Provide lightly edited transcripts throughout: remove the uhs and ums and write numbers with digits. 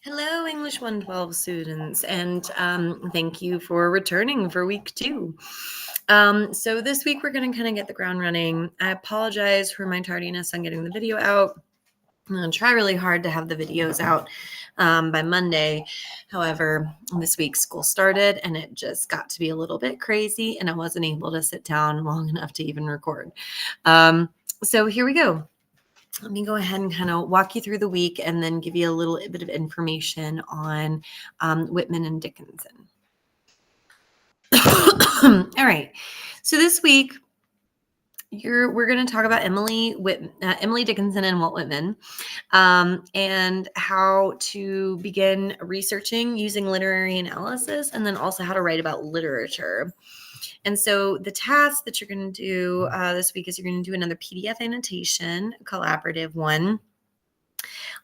Hello, English 112 students, and thank you for returning for week 2. So this week we're going to kind of get the ground running. I apologize for my tardiness on getting the video out. I'm going to try really hard to have the videos out by Monday. However, this week school started and it just got to be a little bit crazy and I wasn't able to sit down long enough to even record. So here we go. Let me go ahead and kind of walk you through the week and then give you a little bit of information on Whitman and Dickinson. All right. So this week, we're going to talk about Emily Dickinson and Walt Whitman, and how to begin researching using literary analysis, and then also how to write about literature. And so the task that you're going to do this week is you're going to do another PDF annotation, a collaborative one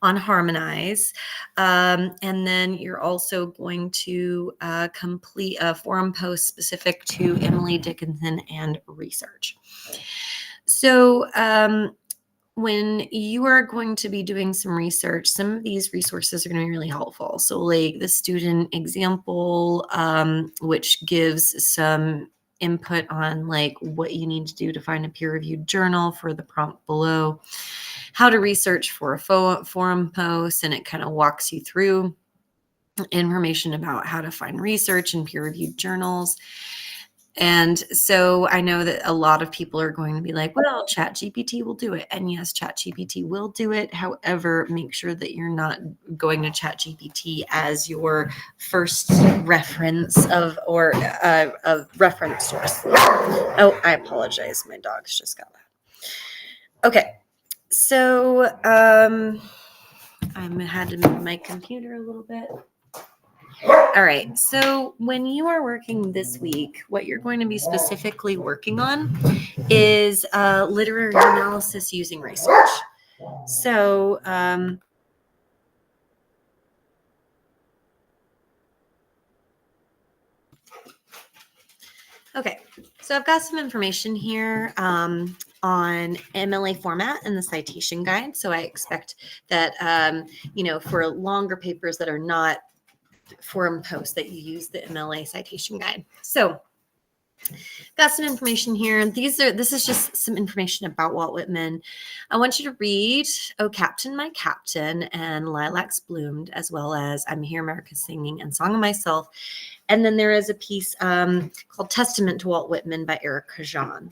on Harmonize. And then you're also going to complete a forum post specific to Emily Dickinson and research. So when you are going to be doing some research, some of these resources are going to be really helpful. So like the student example, which gives some input on like what you need to do to find a peer-reviewed journal for the prompt below, how to research for a forum post, and it kind of walks you through information about how to find research and peer-reviewed journals. And so I know that a lot of people are going to be like, well, ChatGPT will do it. And yes, ChatGPT will do it. However, make sure that you're not going to ChatGPT as your first reference of reference source. Oh, I apologize. My dog's just got that. Okay. So I had to move my computer a little bit. All right. So when you are working this week, what you're going to be specifically working on is literary analysis using research. So okay. So I've got some information here on MLA format and the citation guide. So I expect that, for longer papers that are not forum posts, that you use the MLA citation guide. So got some information here. This is just some information about Walt Whitman. I want you to read "Oh Captain, My Captain" and "Lilacs Bloomed," as well as "I'm Here, America Singing" and "Song of Myself." And then there is a piece called "Testament to Walt Whitman" by Erica Zhang.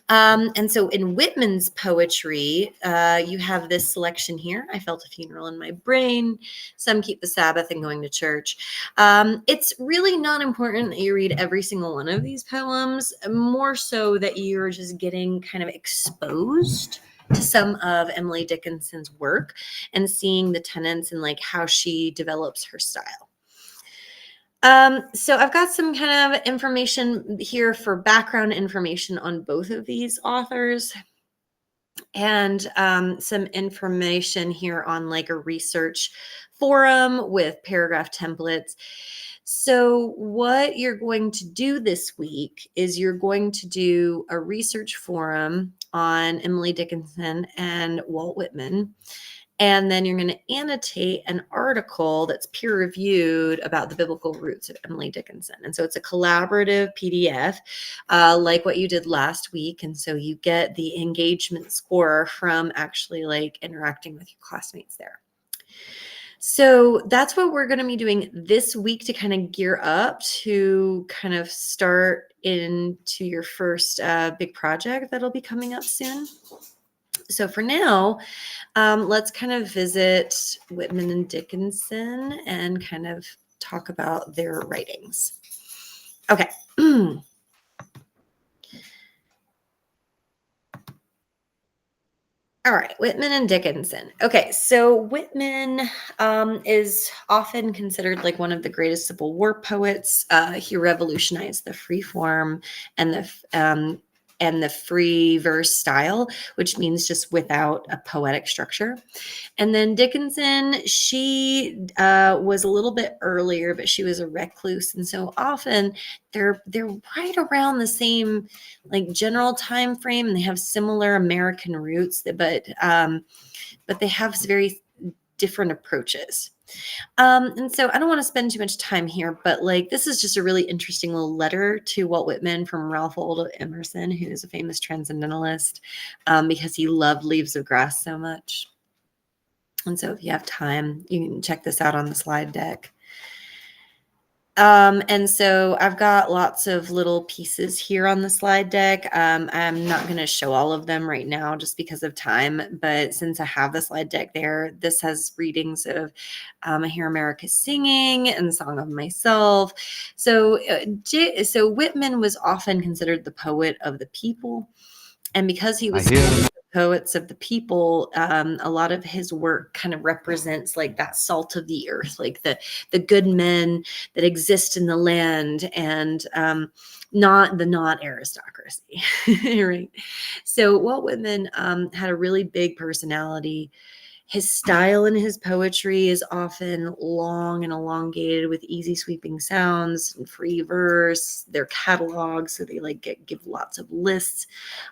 And so in Whitman's poetry, you have this selection here. I felt a funeral in my brain. Some keep the Sabbath and going to church. It's really not important that you read every single one of these poems, more so that you're just getting kind of exposed to some of Emily Dickinson's work and seeing the tenets and like how she develops her style. So I've got some kind of information here for background information on both of these authors, and some information here on like a research forum with paragraph templates. So what you're going to do this week is you're going to do a research forum on Emily Dickinson and Walt Whitman. And then you're going to annotate an article that's peer-reviewed about the biblical roots of Emily Dickinson. And so it's a collaborative PDF, like what you did last week. And so you get the engagement score from actually like interacting with your classmates there. So that's what we're going to be doing this week to kind of gear up to kind of start into your first big project that'll be coming up soon. So for now, let's kind of visit Whitman and Dickinson and kind of talk about their writings. Okay. All right, Whitman and Dickinson. Okay, so Whitman is often considered like one of the greatest Civil War poets. He revolutionized the free form and the free verse style, which means just without a poetic structure. And then Dickinson, she was a little bit earlier, but she was a recluse, and so often they're right around the same like general time frame, and they have similar American roots, but they have very different approaches. And so I don't want to spend too much time here, but like this is just a really interesting little letter to Walt Whitman from Ralph Waldo Emerson, who is a famous transcendentalist, because he loved Leaves of Grass so much. And so if you have time, you can check this out on the slide deck. And so I've got lots of little pieces here on the slide deck. I'm not going to show all of them right now just because of time, but since I have the slide deck there, this has readings of I Hear America Singing and Song of Myself. So Whitman was often considered the poet of the people. And because he was poets of the people, a lot of his work kind of represents like that salt of the earth, like the good men that exist in the land, and not aristocracy, right? So Walt Whitman had a really big personality. His style in his poetry is often long and elongated with easy sweeping sounds and free verse. They're catalogs, so they give lots of lists,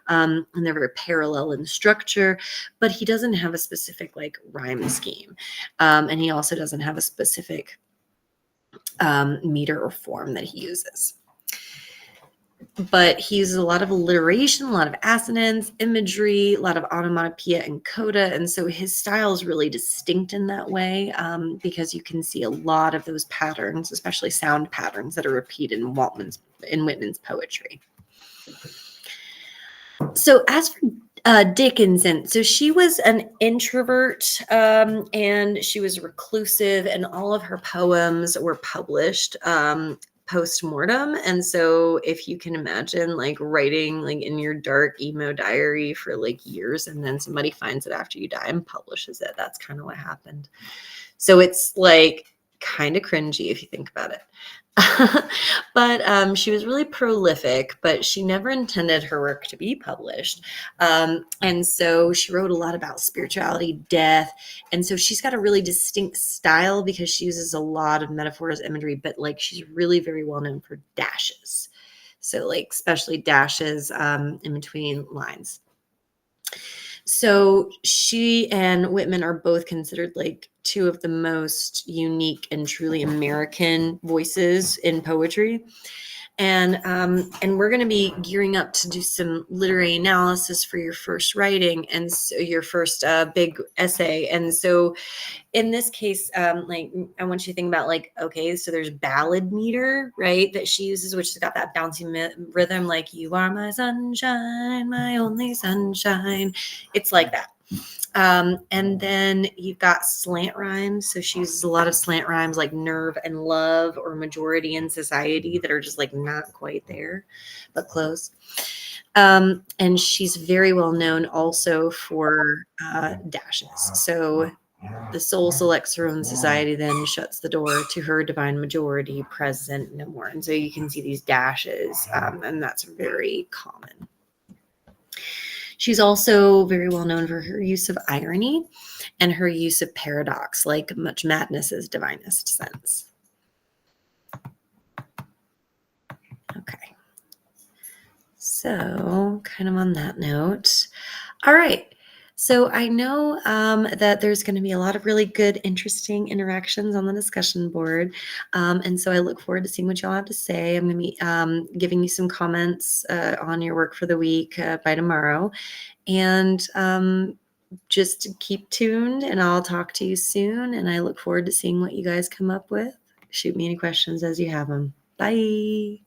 and they're very parallel in structure. But he doesn't have a specific like rhyme scheme, and he also doesn't have a specific meter or form that he uses. But he uses a lot of alliteration, a lot of assonance, imagery, a lot of onomatopoeia and coda. And so his style is really distinct in that way, because you can see a lot of those patterns, especially sound patterns that are repeated in Whitman's poetry. So as for Dickinson, so she was an introvert, and she was reclusive, and all of her poems were published post-mortem. And so if you can imagine like writing like in your dark emo diary for like years, and then somebody finds it after you die and publishes it, that's kind of what happened. So it's like kind of cringy if you think about it. But she was really prolific, but she never intended her work to be published. And so she wrote a lot about spirituality, death. And so she's got a really distinct style because she uses a lot of metaphors, imagery, but like she's really very well known for dashes. So like especially dashes in between lines. So she and Whitman are both considered like two of the most unique and truly American voices in poetry. And we're going to be gearing up to do some literary analysis for your first writing, and so your first big essay. And so in this case, like I want you to think about like, okay, so there's ballad meter, right, that she uses, which has got that bouncy rhythm, like you are my sunshine, my only sunshine. It's like that. And then you've got slant rhymes. So she uses a lot of slant rhymes like nerve and love or majority in society that are just like not quite there, but close. And she's very well known also for dashes. So the soul selects her own society, then shuts the door to her divine majority, present no more. And so you can see these dashes, and that's very common. She's also very well known for her use of irony and her use of paradox, like much madness's divinest sense. Okay. So kind of on that note. All right. So I know that there's going to be a lot of really good, interesting interactions on the discussion board. And so I look forward to seeing what y'all have to say. I'm going to be giving you some comments on your work for the week by tomorrow. And just keep tuned, and I'll talk to you soon. And I look forward to seeing what you guys come up with. Shoot me any questions as you have them. Bye.